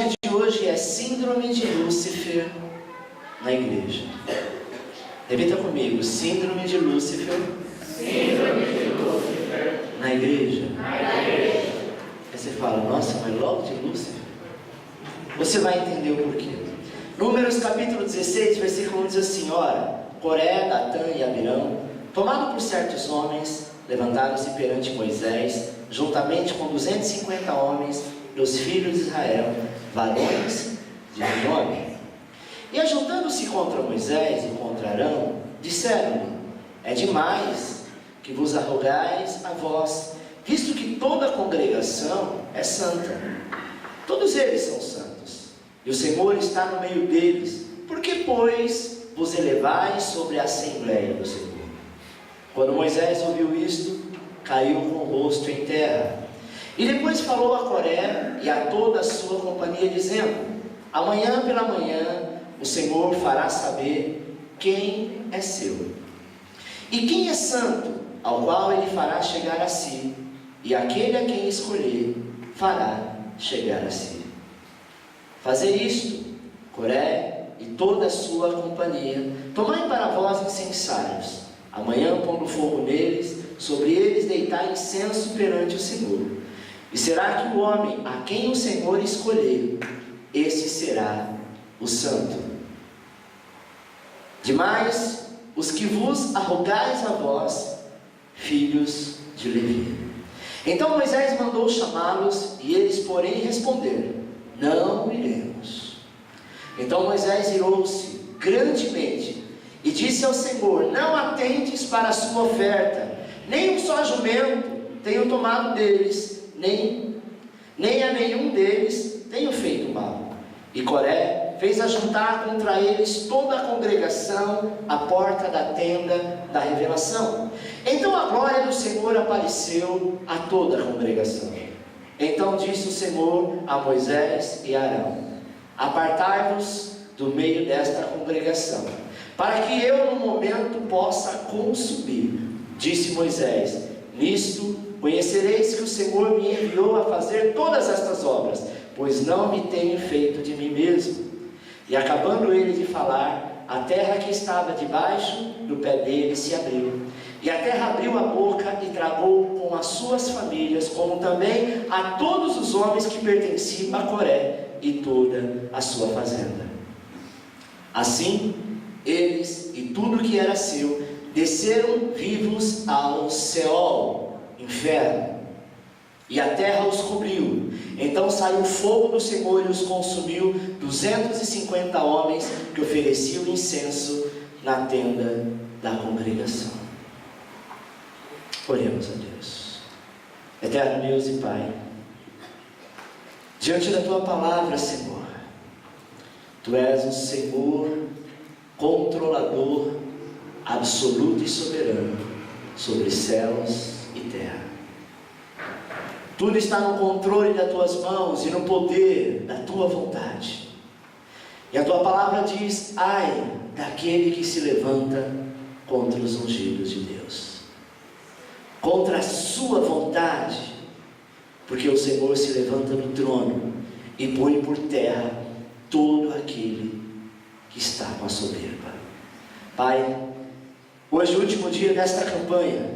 mensagem de hoje é Síndrome de Lúcifer na igreja. Repita comigo: Síndrome de Lúcifer, na igreja. Aí você fala: nossa, mas logo de Lúcifer? Você vai entender o porquê. Números capítulo 16, versículo 1 diz assim: ora, Coré, Datã e Abirão, tomado por certos homens, levantaram-se perante Moisés, juntamente com 250 homens dos filhos de Israel, varões de nome. E ajuntando-se contra Moisés e contra Arão, disseram-lhe: é demais que vos arrogais a vós, visto que toda a congregação é santa. Todos eles são santos, e o Senhor está no meio deles. Por que, pois, vos elevais sobre a assembleia do Senhor? Quando Moisés ouviu isto, caiu com o rosto em terra. E depois falou a Coré e a toda a sua companhia, dizendo: amanhã pela manhã o Senhor fará saber quem é seu, e quem é santo, ao qual ele fará chegar a si, e aquele a quem escolher fará chegar a si. Fazei isto, Coré e toda a sua companhia, tomai para vós incensários, amanhã pondo fogo neles, sobre eles deitai incenso perante o Senhor. E será que o homem a quem o Senhor escolher, esse será o santo. Demais, os que vos arrogais a vós, filhos de Levi. Então Moisés mandou chamá-los, e eles, porém, responderam: não iremos. Então Moisés irou-se grandemente e disse ao Senhor: não atentes para a sua oferta, nem um só jumento tenho tomado deles, nem a nenhum deles tenho feito mal. E Coré fez ajuntar contra eles toda a congregação à porta da tenda da revelação. Então a glória do Senhor apareceu a toda a congregação. Então disse o Senhor a Moisés e a Arão: apartai-vos do meio desta congregação, para que eu no momento possa consumir. Disse Moisés: nisto conhecereis que o Senhor me enviou a fazer todas estas obras, pois não me tenho feito de mim mesmo. E acabando ele de falar, a terra que estava debaixo do pé dele se abriu, e a terra abriu a boca e tragou com as suas famílias, como também a todos os homens que pertenciam a Coré e toda a sua fazenda. Assim, eles e tudo que era seu desceram vivos ao Seol, inferno, e a terra os cobriu. Então saiu o fogo do Senhor e os consumiu, 250 homens que ofereciam incenso na tenda da congregação. Oremos a Deus. Eterno Deus e Pai, diante da Tua palavra, Senhor, Tu és o Senhor controlador, absoluto e soberano sobre céus e terra. Tudo está no controle das Tuas mãos e no poder da Tua vontade. E a Tua palavra diz: ai daquele que se levanta contra os ungidos de Deus, contra a sua vontade, porque o Senhor se levanta no trono e põe por terra todo aquele que está com a soberba. Pai, hoje é o último dia desta campanha,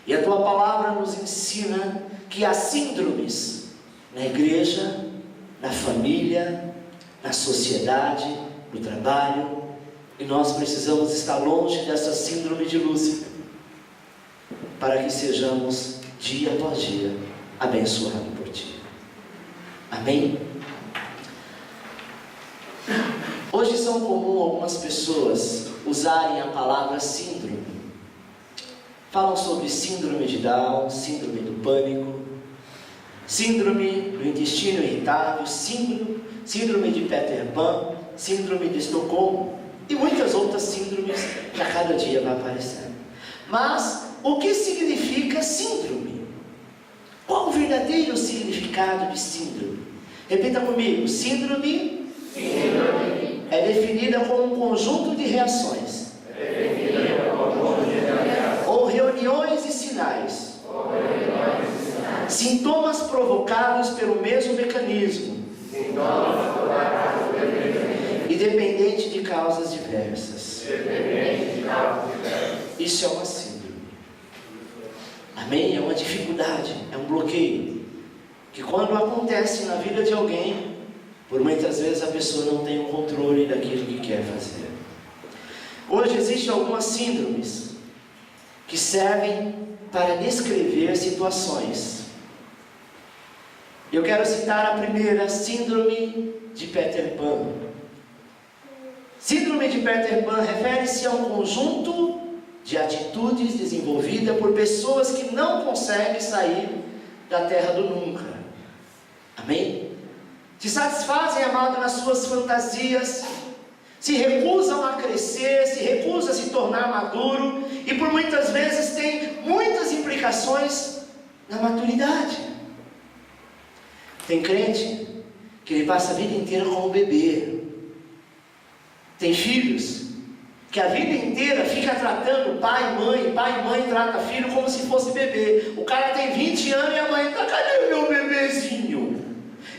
e a Tua palavra nos ensina que há síndromes na igreja, na família, na sociedade, no trabalho, e nós precisamos estar longe dessa síndrome de Lúcifer, para que sejamos dia após dia abençoados por Ti. Amém? Hoje são comum algumas pessoas usarem a palavra síndrome. Falam sobre síndrome de Down, síndrome do pânico, síndrome do intestino irritável, síndrome de Peter Pan, síndrome de Estocolmo e muitas outras síndromes que a cada dia vai aparecendo. Mas o que significa síndrome? Qual o verdadeiro significado de síndrome? Repita comigo: síndrome é definida como um conjunto de reações ou reuniões e sinais, sintomas provocados pelo mesmo mecanismo, Independente de causas diversas. Isso é uma síndrome. Amém? É uma dificuldade, é um bloqueio. Que quando acontece na vida de alguém, por muitas vezes a pessoa não tem o controle daquilo que quer fazer. Hoje existem algumas síndromes que servem para descrever situações. Eu quero citar a primeira, síndrome de Peter Pan. Síndrome de Peter Pan refere-se a um conjunto de atitudes desenvolvida por pessoas que não conseguem sair da terra do nunca. Amém? Se satisfazem, amado, nas suas fantasias, se recusam a crescer, se recusam a se tornar maduro, e por muitas vezes tem muitas implicações na maturidade. Tem crente que ele passa a vida inteira como bebê. Tem filhos que a vida inteira fica tratando pai e mãe trata filho como se fosse bebê. O cara tem 20 anos e a mãe está, cadê o meu bebezinho?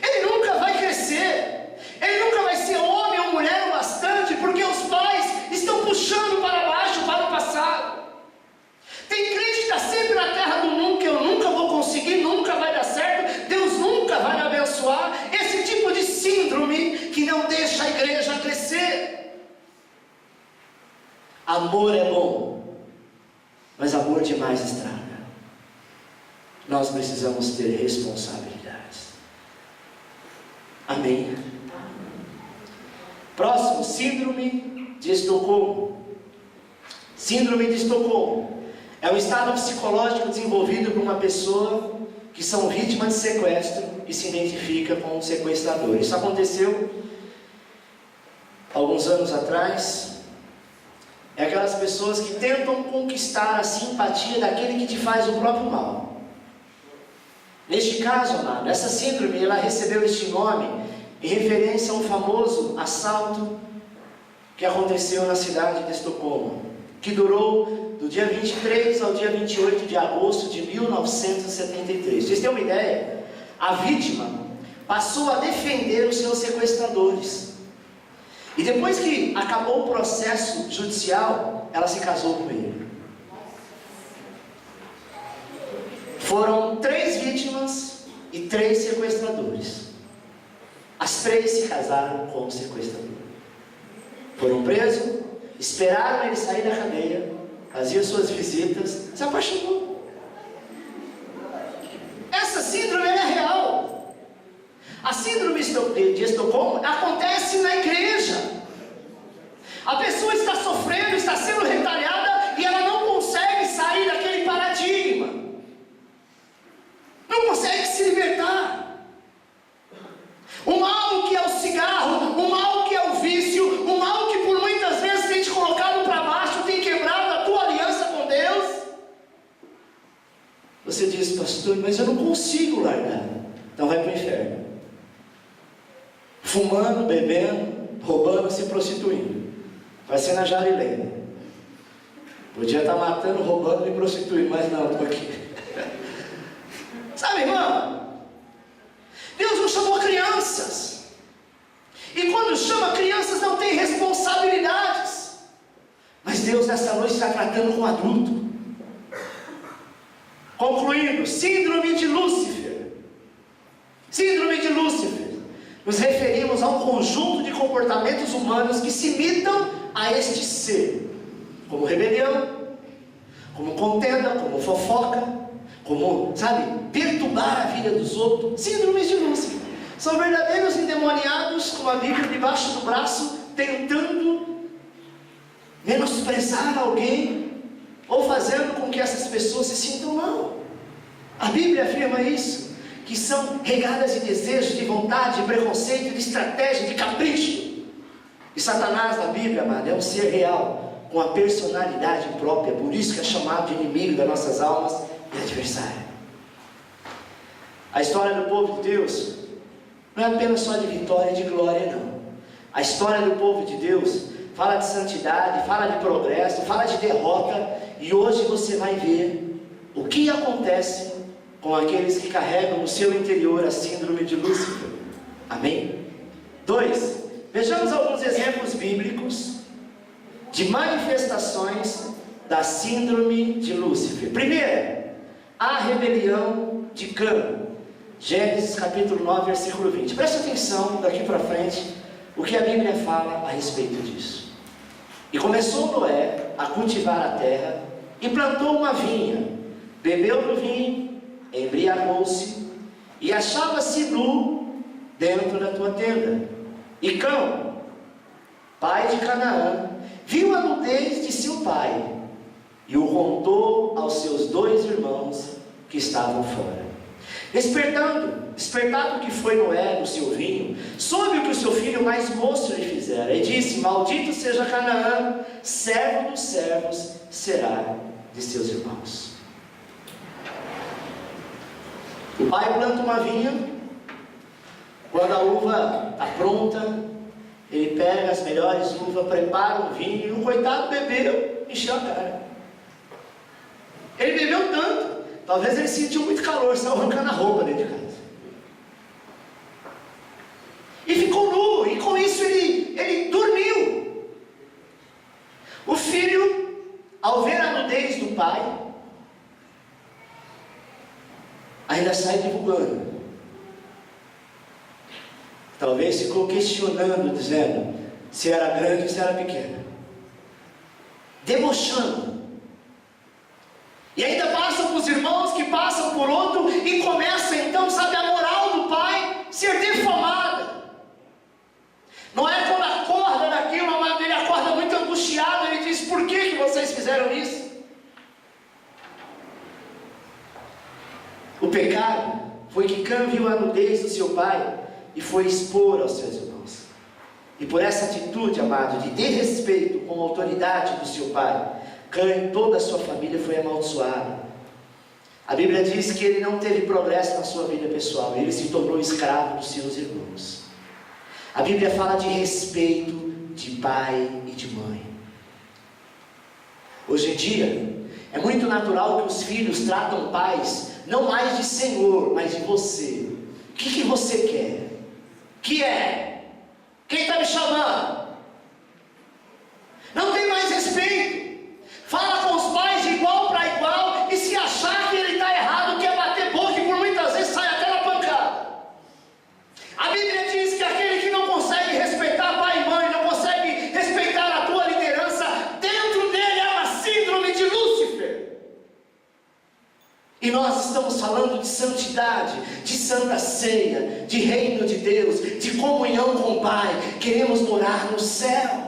Ele nunca vai crescer, ele nunca vai ser homem ou mulher o bastante, porque os pais estão puxando para baixo, para o passado. Tem crente que está sempre na terra do nunca, eu nunca vou conseguir, nunca vai dar certo, Deus nunca vai me abençoar. Esse tipo de síndrome que não deixa a igreja crescer. Amor é bom, mas amor demais estraga. Nós precisamos ter responsabilidades. Amém? Próximo, síndrome de Estocolmo. Síndrome de Estocolmo é um estado psicológico desenvolvido por uma pessoa que são vítimas de sequestro e se identifica com um sequestrador. Isso aconteceu alguns anos atrás. É aquelas pessoas que tentam conquistar a simpatia daquele que te faz o próprio mal. Neste caso, amado, essa síndrome, ela recebeu este nome em referência a um famoso assalto que aconteceu na cidade de Estocolmo, que durou do dia 23 ao dia 28 de agosto de 1973. Vocês têm uma ideia? A vítima passou a defender os seus sequestradores. E depois que acabou o processo judicial, ela se casou com ele. Foram 3 vítimas e 3 sequestradores. As 3 se casaram com o sequestrador. Foram presos, esperaram ele sair da cadeia, faziam suas visitas, se apaixonou. Essa síndrome é real. A síndrome de Estocolmo acontece na igreja. A pessoa está sofrendo, está sendo retalhada e ela não consegue sair daquele paradigma. Não consegue se libertar. O mal que é o cigarro, o mal que é o vício, o mal que por muitas vezes tem te colocado para baixo, tem quebrado a tua aliança com Deus. Você diz, pastor, mas eu não consigo largar. Então vai para o inferno. Fumando, bebendo, roubando, se prostituindo. Vai ser na Jarilene. Podia estar matando, roubando e prostituindo, mas não, estou aqui. Sabe, irmão? Deus não chamou crianças. E quando chama crianças não tem responsabilidades. Mas Deus nessa noite está tratando com adulto. Concluindo, síndrome de Lúcifer. Síndrome de Lúcifer. Nos referimos a um conjunto de comportamentos humanos que se imitam a este ser. Como rebelião, como contenda, como fofoca, como, perturbar a vida dos outros. Síndromes de Lúcifer. São verdadeiros endemoniados com a Bíblia debaixo do braço, tentando menosprezar alguém, ou fazendo com que essas pessoas se sintam mal. A Bíblia afirma isso. Que são regadas de desejo, de vontade, de preconceito, de estratégia, de capricho. E Satanás na Bíblia, amado, é um ser real, com a personalidade própria, por isso que é chamado de inimigo das nossas almas e adversário. A história do povo de Deus não é apenas só de vitória e de glória, não. A história do povo de Deus fala de santidade, fala de progresso, fala de derrota, e hoje você vai ver o que acontece com aqueles que carregam no seu interior a síndrome de Lúcifer. Amém? 2. Vejamos alguns exemplos bíblicos de manifestações da síndrome de Lúcifer. Primeira, a rebelião de Cã. Gênesis capítulo 9, versículo 20. Preste atenção daqui para frente o que a Bíblia fala a respeito disso. E começou Noé a cultivar a terra e plantou uma vinha, bebeu do vinho, embriagou-se e achava-se nu dentro da tua tenda. E Cã, pai de Canaã, viu a nudez de seu pai e o contou aos seus 2 irmãos que estavam fora. Despertado que foi Noé no seu vinho, soube o que o seu filho mais moço lhe fizera, e disse: maldito seja Canaã, servo dos servos será de seus irmãos. O pai planta uma vinha, quando a uva está pronta, ele pega as melhores uvas, prepara um vinho, e o coitado bebeu, encheu a cara. Ele bebeu tanto, talvez ele sentiu muito calor, saiu arrancando a roupa dentro de casa. E ficou nu, e com isso ele dormiu. O filho, ao ver a nudez do pai, ainda sai divulgando. Talvez ficou questionando, dizendo se era grande ou se era pequena, debochando. E ainda passa por os irmãos que passam por outro, e começa então, sabe, a moral do pai ser defamada. Não é quando acorda daquilo, mas ele acorda muito angustiado, ele diz: por que vocês fizeram isso? O pecado foi que Cã viu a nudez do seu pai e foi expor aos seus irmãos. E por essa atitude, amado, de desrespeito com a autoridade do seu pai, Cã e toda a sua família foi amaldiçoada. A Bíblia diz que ele não teve progresso na sua vida pessoal, ele se tornou escravo dos seus irmãos. A Bíblia fala de respeito de pai e de mãe. Hoje em dia, é muito natural que os filhos tratam pais não mais de Senhor, mas de você. O que você quer? Que é? Quem está me chamando? Não tem mais respeito. Fala com os pais de igual para igual, e se achar que ele está errado, quer bater boca, e por muitas vezes sai até na pancada. A Bíblia diz que aquele que não consegue respeitar pai e mãe, não consegue respeitar a tua liderança, dentro dele há uma síndrome de Lúcifer. E nós estamos falando de santidade, de santa ceia, de reino de Deus, de comunhão com o Pai. Queremos morar no céu.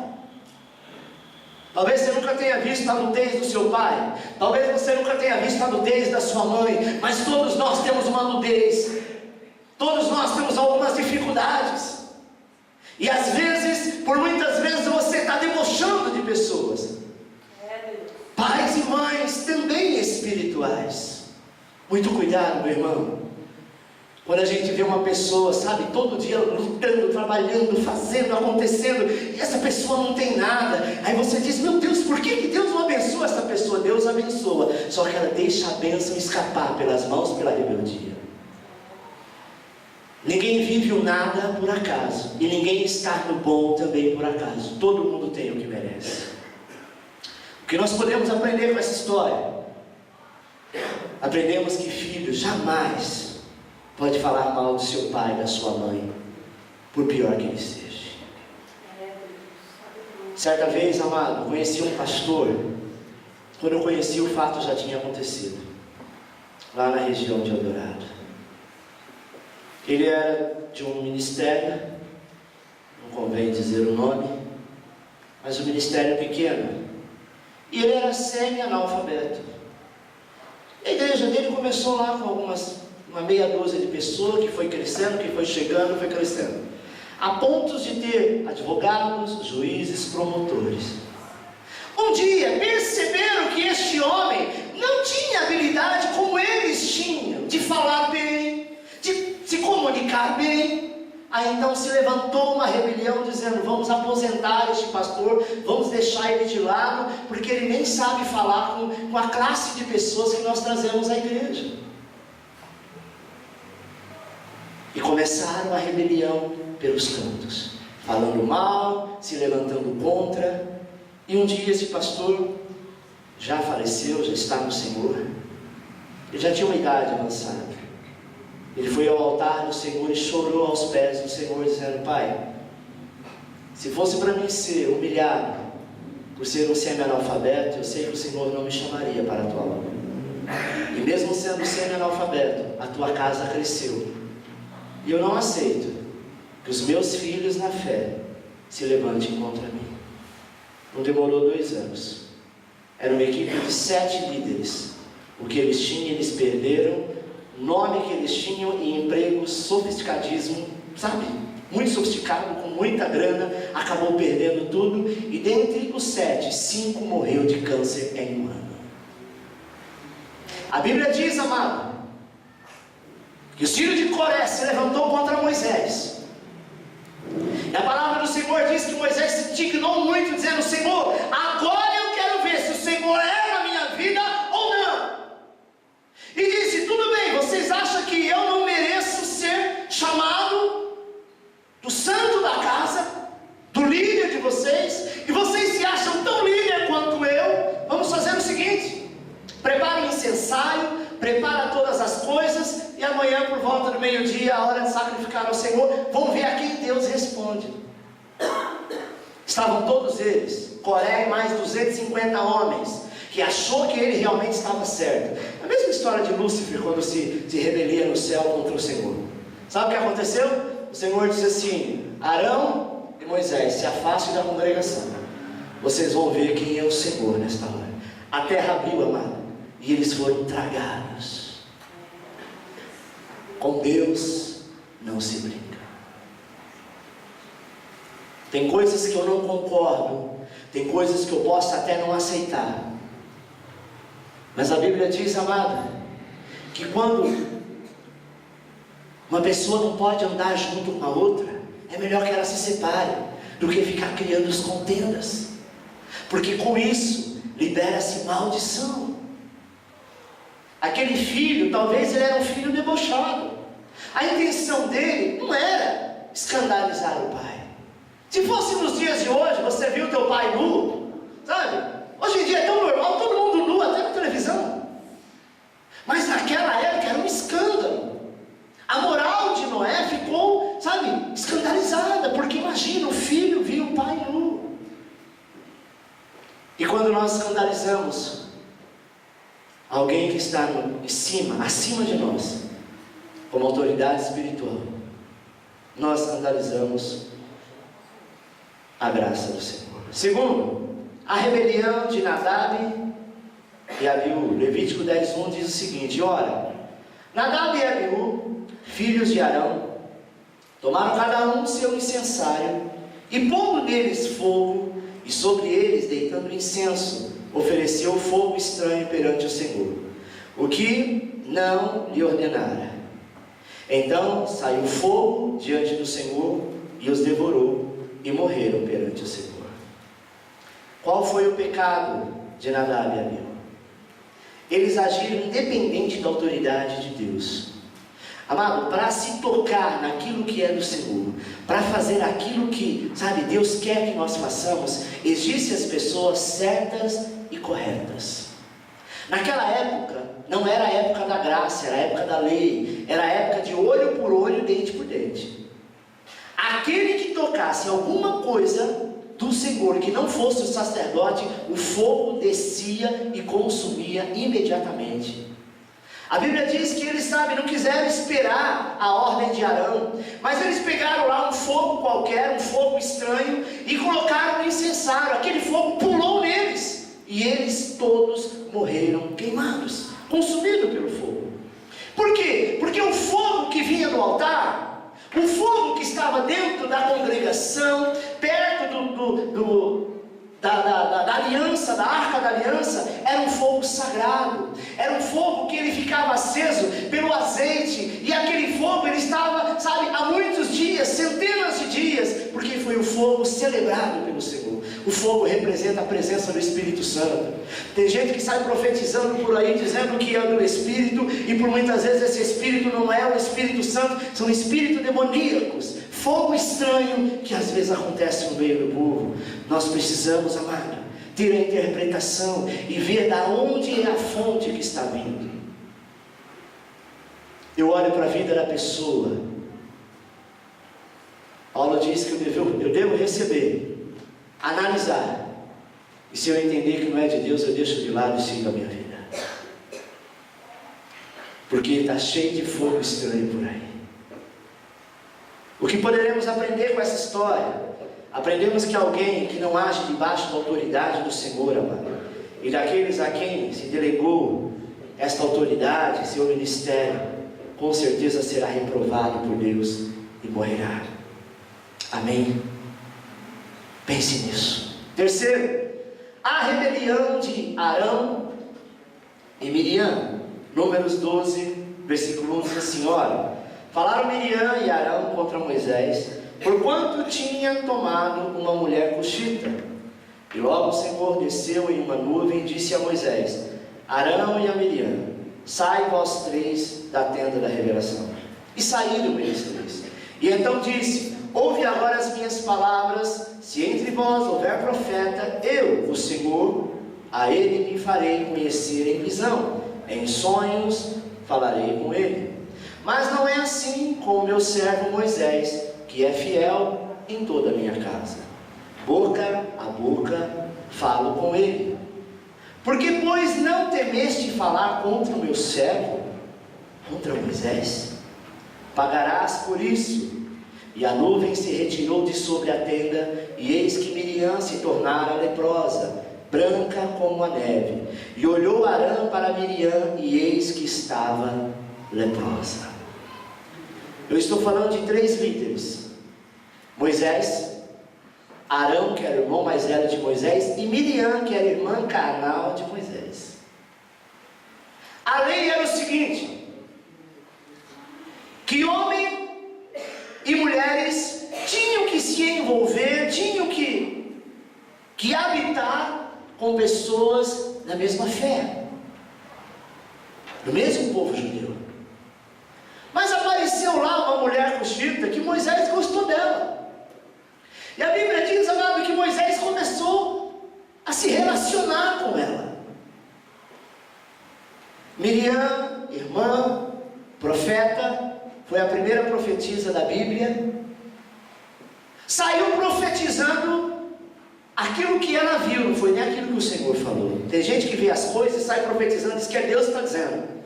Talvez você nunca tenha visto a nudez do seu pai, talvez você nunca tenha visto a nudez da sua mãe, mas todos nós temos uma nudez, todos nós temos algumas dificuldades, e às vezes, por muitas vezes, você está debochando de pessoas, pais e mães também espirituais. Muito cuidado, meu irmão. Quando a gente vê uma pessoa, sabe, todo dia lutando, trabalhando, fazendo, acontecendo, e essa pessoa não tem nada, aí você diz: meu Deus, por que Deus não abençoa essa pessoa? Deus abençoa, só que ela deixa a bênção escapar pelas mãos, pela rebeldia. Ninguém vive o nada por acaso, e ninguém está no bom também por acaso. Todo mundo tem o que merece. O que nós podemos aprender com essa história? Aprendemos que filho jamais pode falar mal do seu pai e da sua mãe, por pior que ele seja. Certa vez, amado, conheci um pastor. Quando eu conheci, o fato já tinha acontecido, lá na região de Eldorado. Ele era de um ministério, não convém dizer o nome, mas um ministério pequeno, e ele era semi-analfabeto. A igreja dele começou lá com uma meia dúzia de pessoas, que foi crescendo, que foi chegando, foi crescendo, a pontos de ter advogados, juízes, promotores. Um dia perceberam que este homem não tinha habilidade como eles tinham, de falar bem, de se comunicar bem. Aí então se levantou uma rebelião, dizendo: vamos aposentar este pastor, vamos deixar ele de lado, porque ele nem sabe falar com a classe de pessoas que nós trazemos à igreja. E começaram a rebelião pelos cantos, falando mal, se levantando contra. E um dia esse pastor já faleceu, já está no Senhor. Ele já tinha uma idade avançada. Ele foi ao altar do Senhor e chorou aos pés do Senhor, dizendo: Pai, se fosse para mim ser humilhado por ser um semi-analfabeto, eu sei que o Senhor não me chamaria para a tua obra. E mesmo sendo semi-analfabeto, a tua casa cresceu. E eu não aceito que os meus filhos na fé se levantem contra mim. Não demorou 2 anos. Era uma equipe de 7 líderes. O que eles tinham, eles perderam. O nome que eles tinham e empregos sofisticadíssimo, sabe? Muito sofisticado, com muita grana, acabou perdendo tudo. E dentre os 7, 5 morreu de câncer em um ano. A Bíblia diz, amado, que o filho de Coré se levantou contra Moisés. E a palavra do Senhor diz que Moisés se indignou muito, dizendo: Senhor, agora eu quero ver se o Senhor é na minha vida ou não. E disse: tudo bem, vocês acham que eu não mereço ser chamado do santo da casa, do líder de vocês, e vocês se acham tão líder quanto eu? Vamos fazer o seguinte: prepare o incensário, prepara todas as coisas, e amanhã por volta do meio-dia, a hora de sacrificar ao Senhor, vamos ver a quem Deus responde. Estavam todos eles, Coré e mais 250 homens, que achou que ele realmente estava certo. A mesma história de Lúcifer, quando se rebelia no céu contra o Senhor. Sabe o que aconteceu? O Senhor disse assim: Arão e Moisés, se afastem da congregação, vocês vão ver quem é o Senhor nesta hora. A terra abriu, amado, e eles foram tragados. Com Deus não se brinca. Tem coisas que eu não concordo, tem coisas que eu posso até não aceitar, mas a Bíblia diz, amado, que quando uma pessoa não pode andar junto com a outra, é melhor que ela se separe, do que ficar criando as contendas, porque com isso libera-se maldição. Aquele filho, talvez ele era um filho debochado. A intenção dele não era escandalizar o pai. Se fosse nos dias de hoje, você viu teu pai nu, sabe? Hoje em dia é tão normal, todo mundo nu, até na televisão. Mas naquela época era um escândalo. A moral de Noé ficou, sabe, escandalizada, porque imagina, o filho viu o pai nu. E quando nós escandalizamos alguém que está em cima, acima de nós, como autoridade espiritual, nós escandalizamos a graça do Senhor. Segundo, a rebelião de Nadab e Abiú. Levítico 10:1 diz o seguinte: ora, Nadab e Abiú, filhos de Arão, tomaram cada um seu incensário, e pondo neles fogo, e sobre eles deitando incenso, ofereceu fogo estranho perante o Senhor, o que não lhe ordenara. Então saiu fogo diante do Senhor e os devorou, e morreram perante o Senhor. Qual foi o pecado de Nadab e Abiú? Eles agiram independente da autoridade de Deus. Amado, para se tocar naquilo que é do Senhor, para fazer aquilo que, sabe, Deus quer que nós façamos, existem as pessoas certas e corretas. Naquela época, não era a época da graça, era a época da lei, era a época de olho por olho, dente por dente. Aquele que tocasse alguma coisa do Senhor, que não fosse o sacerdote, o fogo descia e consumia imediatamente. A Bíblia diz que eles, não quiseram esperar a ordem de Arão, mas eles pegaram lá um fogo qualquer, um fogo estranho, e colocaram no incensário. Aquele fogo pulou neles, e eles todos morreram queimados, consumidos pelo fogo. Por quê? Porque o fogo que vinha do altar, o fogo que estava dentro da congregação, perto da aliança, da arca da aliança, era um fogo sagrado, era um fogo que ele ficava aceso pelo azeite, e aquele fogo ele estava, há muitos dias, centenas de dias, porque foi o fogo celebrado pelo Senhor. O fogo representa a presença do Espírito Santo. Tem gente que sai profetizando por aí, dizendo que é do Espírito, e por muitas vezes esse Espírito não é o Espírito Santo, são espíritos demoníacos, fogo estranho que às vezes acontece no meio do povo. Nós precisamos, amado, ter a interpretação e ver da onde é a fonte que está vindo. Eu olho para a vida da pessoa. Paulo diz que eu devo receber, analisar, e se eu entender que não é de Deus, eu deixo de lado e sigo a minha vida, porque está cheio de fogo estranho por aí. O que poderemos aprender com essa história? Aprendemos que alguém que não age debaixo da autoridade do Senhor, amado, e daqueles a quem se delegou esta autoridade, seu ministério, com certeza será reprovado por Deus e morrerá. Amém? Pense nisso. Terceiro, a rebelião de Arão e Miriam. Números 12, versículo 1 diz assim: olha, falaram Miriam e Arão contra Moisés, porquanto tinha tomado uma mulher cuxita. E logo o Senhor desceu em uma nuvem e disse a Moisés, Arão e a Miriam, sai vós três da tenda da revelação. E saíram eles três. E então disse, ouve agora as minhas palavras, se entre vós houver profeta, eu, o Senhor, a ele me farei conhecer em visão, em sonhos falarei com ele. Mas não é assim com o meu servo Moisés, que é fiel em toda a minha casa. Boca a boca falo com ele. Porque, pois, não temeste falar contra o meu servo, contra Moisés? Pagarás por isso. E a nuvem se retirou de sobre a tenda, e eis que Miriam se tornara leprosa, branca como a neve. E olhou Arão para Miriam, e eis que estava leprosa. Eu estou falando de três líderes: Moisés, Arão, que era o irmão mais velho de Moisés, e Miriam, que era irmã carnal de Moisés. A lei era o seguinte: que homem e mulheres tinham que se envolver, tinham que habitar com pessoas da mesma fé, do mesmo povo judeu. Mas apareceu lá uma mulher cuxita que Moisés gostou dela. E a Bíblia diz, amado, que Moisés começou a se relacionar com ela. Miriam, irmã, profeta, foi a primeira profetisa da Bíblia. Saiu profetizando aquilo que ela viu, não foi nem aquilo que o Senhor falou. Tem gente que vê as coisas e sai profetizando, diz que é Deus que está dizendo.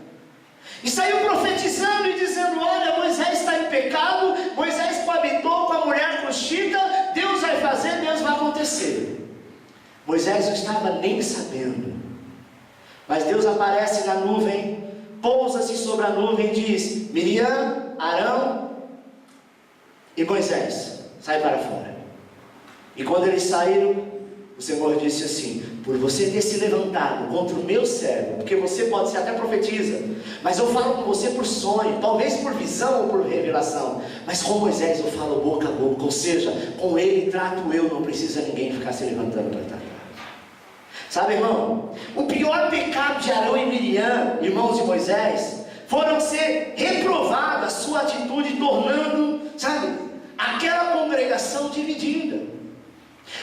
E saiu profetizando e dizendo, olha, Moisés está em pecado, Moisés coabitou com a mulher cuxita, Deus vai fazer, Deus vai acontecer. Moisés não estava nem sabendo. Mas Deus aparece na nuvem, pousa-se sobre a nuvem e diz, Miriam, Arão e Moisés, sai para fora. E quando eles saíram, o Senhor disse assim, por você ter se levantado contra o meu servo, porque você pode ser até profetiza, mas eu falo com você por sonho, talvez por visão ou por revelação, mas com Moisés eu falo boca a boca, ou seja, com ele trato eu, não precisa ninguém ficar se levantando para tratar. Sabe, irmão, o pior pecado de Arão e Miriam, irmãos de Moisés, foram ser reprovados a sua atitude, tornando, sabe, aquela congregação dividida.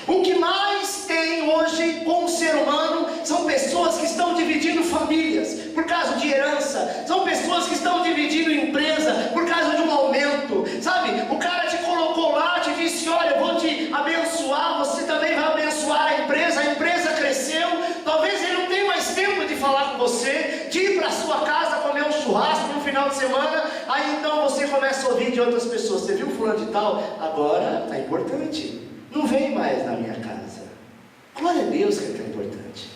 O que mais tem hoje com o ser humano são pessoas que estão dividindo famílias por causa de herança, são pessoas que estão dividindo empresa por causa de um aumento, sabe? O cara te colocou lá, te disse, olha, eu vou te abençoar, você também vai abençoar a empresa cresceu, talvez ele não tenha mais tempo de falar com você, de ir para a sua casa comer um churrasco no final de semana, aí então você começa a ouvir de outras pessoas, você viu fulano de tal? Agora está importante. Não vem mais na minha casa. Glória a Deus que ele está importante.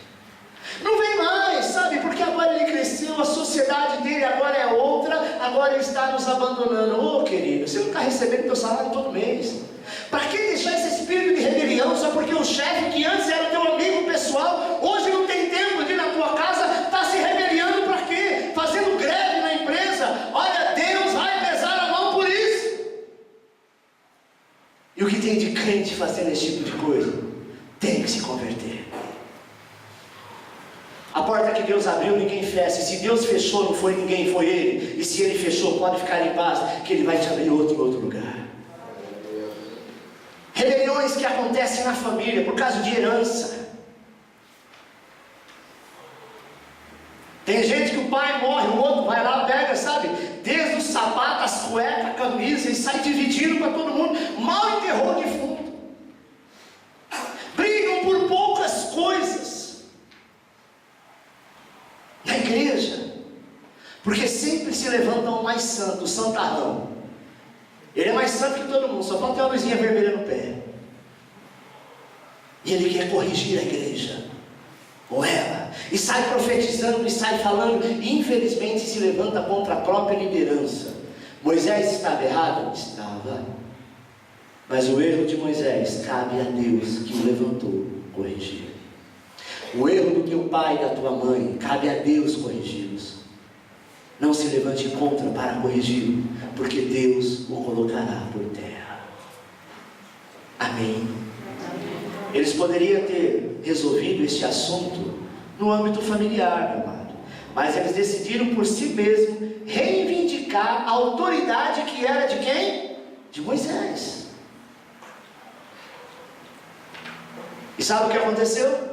Não vem mais, sabe? Porque agora ele cresceu, a sociedade dele agora é outra, agora ele está nos abandonando. Ô querido, você não está recebendo teu salário todo mês. Para que deixar esse espírito de rebelião só porque o chefe que antes era teu amigo pessoal, hoje não tem tempo de ir na tua casa, está se rebeliando para quê? Fazendo greve na empresa. Olha, Deus vai pesar a mão por isso. E o que tem de crente fazendo esse tipo de coisa? tem que se converter. A porta que Deus abriu, ninguém fecha. E se Deus fechou, não foi ninguém, foi Ele. E se Ele fechou, pode ficar em paz, que Ele vai te abrir outro em outro lugar. Rebeliões que acontecem na família por causa de herança. Tem gente que o pai morre, o outro vai lá, pega, sabe, desde o sapato, as cuecas, a camisa, e sai dividindo para todo mundo. Mal enterrou o defunto. Brigam por poucas coisas na igreja, porque sempre se levantam o mais santo, o santarrão. Ele é mais santo que todo mundo, só falta ter uma luzinha vermelha no pé. E ele quer corrigir a igreja, ou ela, e sai profetizando, e sai falando, e infelizmente se levanta contra a própria liderança. Moisés estava errado? Estava. Mas o erro de Moisés cabe a Deus que o levantou corrigir. O erro do teu pai e da tua mãe, cabe a Deus corrigi-los. Não se levante contra para corrigi-lo, porque Deus o colocará por terra. Amém. Eles poderiam ter resolvido este assunto no âmbito familiar, meu amado, mas eles decidiram por si mesmos reivindicar a autoridade que era de quem? De Moisés. E sabe o que aconteceu?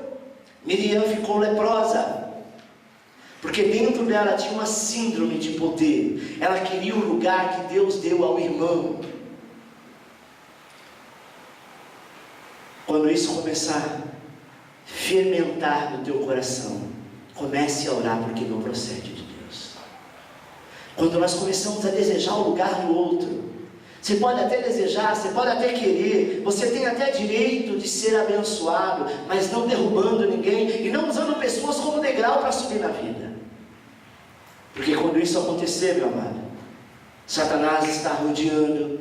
Miriam ficou leprosa, porque dentro dela tinha uma síndrome de poder. Ela queria o lugar que Deus deu ao irmão. Quando isso começar a fermentar no teu coração, comece a orar, porque não procede de Deus. Quando nós começamos a desejar o lugar do outro, você pode até desejar, você pode até querer, você tem até direito de ser abençoado, mas não derrubando ninguém e não usando pessoas como degrau para subir na vida. Porque quando isso acontecer, meu amado, Satanás está rodeando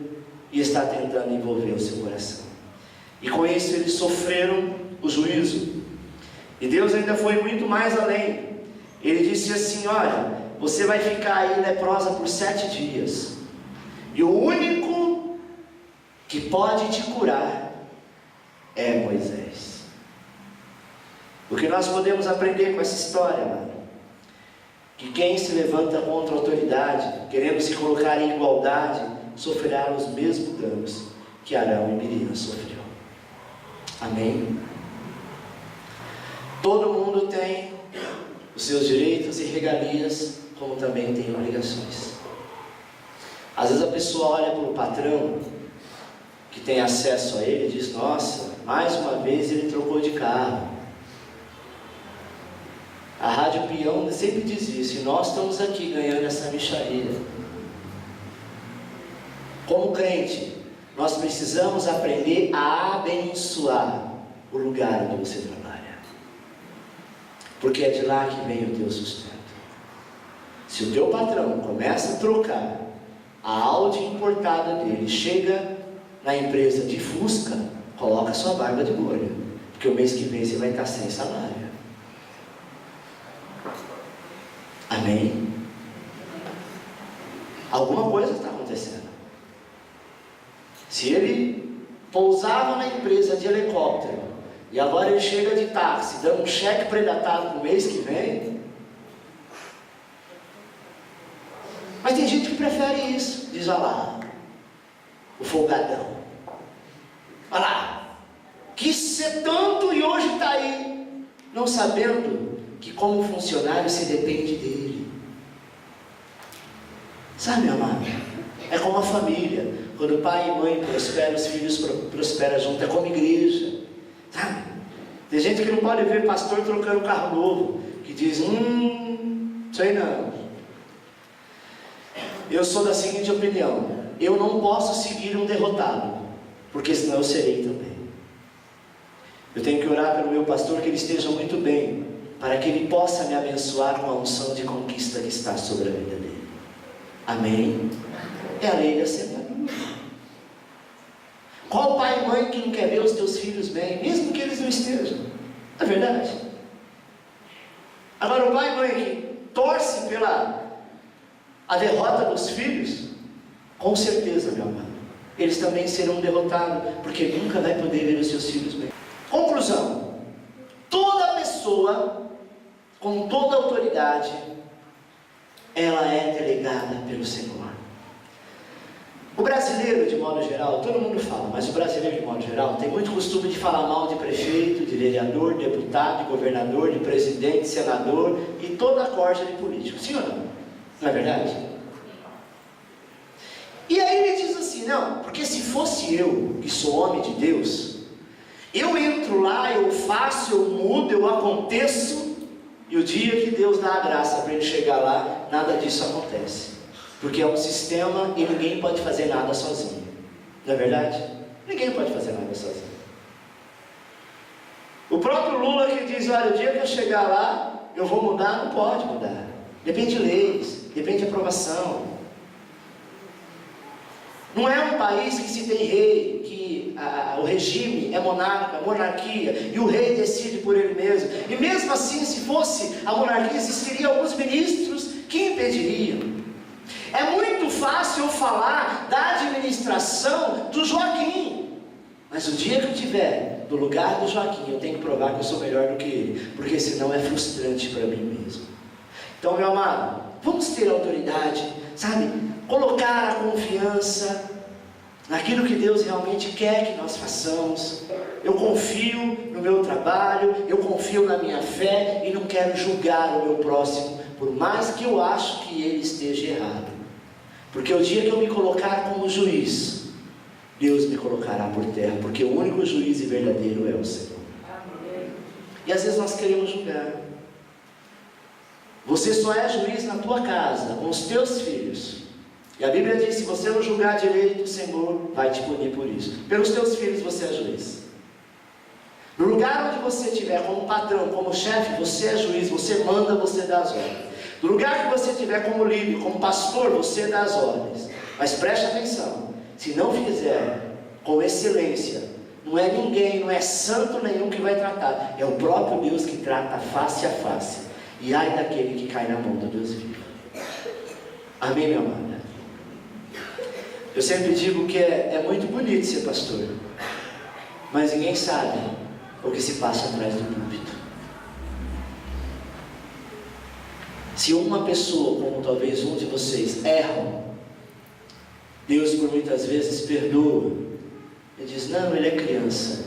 e está tentando envolver o seu coração. E com isso eles sofreram o juízo. E Deus ainda foi muito mais além. Ele disse assim: olha, você vai ficar aí leprosa por 7 dias. E o único que pode te curar é Moisés. O que nós podemos aprender com essa história, mano? Que quem se levanta contra a autoridade, querendo se colocar em igualdade, sofrerá os mesmos danos que Arão e Miriam sofreu. Amém? Todo mundo tem os seus direitos e regalias, como também tem obrigações. Às vezes a pessoa olha para o patrão que tem acesso a ele e diz: nossa, mais uma vez ele trocou de carro. A Rádio Peão sempre diz isso, e nós estamos aqui ganhando essa mixaria. Como crente, nós precisamos aprender a abençoar o lugar onde você trabalha, porque é de lá que vem o teu sustento. Se o teu patrão começa a trocar a Audi importada dele, chega na empresa de Fusca, coloca sua barba de molho, porque o mês que vem você vai estar sem salário. Amém? Alguma coisa está acontecendo. Se ele pousava na empresa de helicóptero e agora ele chega de táxi, dando um cheque predatado para o mês que vem. Mas tem gente que prefere isso, diz: olha lá, o folgadão, olha lá, quis ser tanto e hoje está aí, não sabendo que como funcionário se depende dele. Sabe, meu amado? É como a família. Quando pai e mãe prosperam, os filhos prosperam junto. É como igreja. Sabe? Tem gente que não pode ver pastor trocando carro novo, que diz: isso aí não. Eu sou da seguinte opinião: eu não posso seguir um derrotado, porque senão eu serei também. Eu tenho que orar pelo meu pastor que ele esteja muito bem, para que ele possa me abençoar com a unção de conquista que está sobre a vida dele. Amém? É a lei da semeadura. Qual pai e mãe que não quer ver os teus filhos bem, mesmo que eles não estejam? Não é verdade? Agora, o pai e mãe que torce pela a derrota dos filhos, com certeza, meu amado, eles também serão derrotados, porque nunca vai poder ver os seus filhos bem. Conclusão. Conclusão: toda pessoa com toda autoridade, ela é delegada pelo Senhor. O brasileiro, de modo geral, todo mundo fala, mas o brasileiro, de modo geral, tem muito costume de falar mal de prefeito, de vereador, de deputado, de governador, de presidente, senador e toda a corja de político. Sim ou não? Não é verdade? E aí ele diz assim: não, porque se fosse eu, que sou homem de Deus, eu entro lá, eu faço, eu mudo, eu aconteço, e o dia que Deus dá a graça para ele chegar lá, nada disso acontece. Porque é um sistema e ninguém pode fazer nada sozinho. Não é verdade? Ninguém pode fazer nada sozinho. O próprio Lula que diz: olha, o dia que eu chegar lá, eu vou mudar. Não pode mudar. Depende de leis, depende de aprovação. Não é um país que se tem rei, que o regime é monarquia, e o rei decide por ele mesmo. E mesmo assim, se fosse a monarquia, existiriam alguns ministros que impediriam. É muito fácil eu falar da administração do Joaquim, mas o dia que eu estiver no lugar do Joaquim, eu tenho que provar que eu sou melhor do que ele, porque senão é frustrante para mim mesmo. Então, meu amado, vamos ter autoridade, sabe? Colocar a confiança naquilo que Deus realmente quer que nós façamos. Eu confio no meu trabalho, eu confio na minha fé e não quero julgar o meu próximo, por mais que eu acho que ele esteja errado. Porque o dia que eu me colocar como juiz, Deus me colocará por terra, porque o único juiz e verdadeiro é o Senhor. Amém. E às vezes nós queremos julgar. Você só é juiz na tua casa, com os teus filhos. E a Bíblia diz: se você não julgar direito, o Senhor vai te punir por isso. Pelos teus filhos você é juiz. No lugar onde você estiver, como patrão, como chefe, você é juiz, você manda, você dá as ordens. No lugar que você estiver como líder, como pastor, você dá as ordens. Mas preste atenção: se não fizer com excelência, não é ninguém, não é santo nenhum que vai tratar, é o próprio Deus que trata face a face. E ai daquele que cai na mão do Deus vivo. Amém, meu amado? Eu sempre digo que é muito bonito ser pastor, mas ninguém sabe o que se passa atrás do púlpito. Se uma pessoa, como talvez um de vocês, erram, Deus por muitas vezes perdoa. Ele diz: não, ele é criança.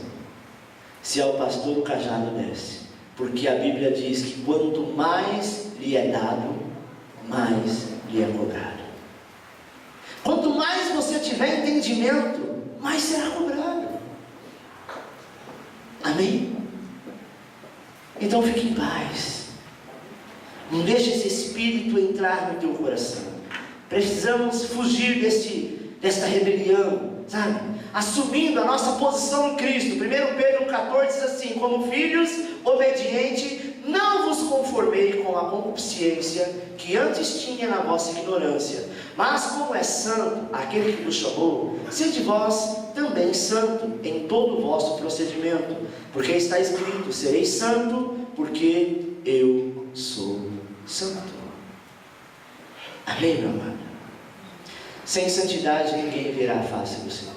Se ao pastor o cajado desce. Porque a Bíblia diz que quanto mais lhe é dado, mais lhe é cobrado. Quanto mais você tiver entendimento, mais será cobrado. Amém? Então fique em paz. Não deixe esse espírito entrar no teu coração. Precisamos fugir desta rebelião, sabe? Assumindo a nossa posição em Cristo. 1 Pedro 14 diz assim: como filhos obedientes, não vos conformei com a concupiscência que antes tinha na vossa ignorância, mas como é santo aquele que vos chamou, sede vós também santo em todo o vosso procedimento, porque está escrito: sereis santo, porque eu sou santo. Amém, meu amado? Sem santidade ninguém verá a face do Senhor.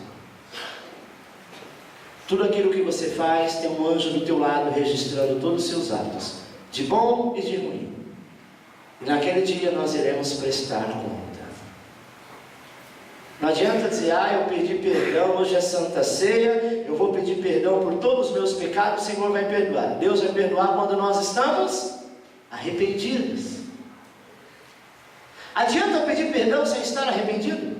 Tudo aquilo que você faz, tem um anjo do teu lado registrando todos os seus atos, de bom e de ruim. E naquele dia nós iremos prestar conta. Não adianta dizer: eu pedi perdão, hoje é Santa Ceia, eu vou pedir perdão por todos os meus pecados, o Senhor vai perdoar. Deus vai perdoar quando nós estamos arrependidos. Adianta pedir perdão sem estar arrependido?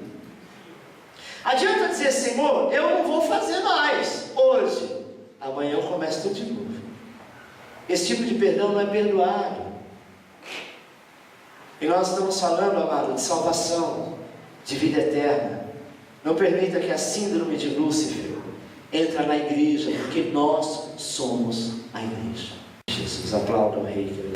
Adianta dizer: Senhor, eu não vou fazer mais hoje, amanhã eu começo tudo de novo. Esse tipo de perdão não é perdoado. E nós estamos falando, amado, de salvação, de vida eterna. Não permita que a síndrome de Lúcifer entre na igreja, porque nós somos a igreja. Jesus, aplauda o Rei.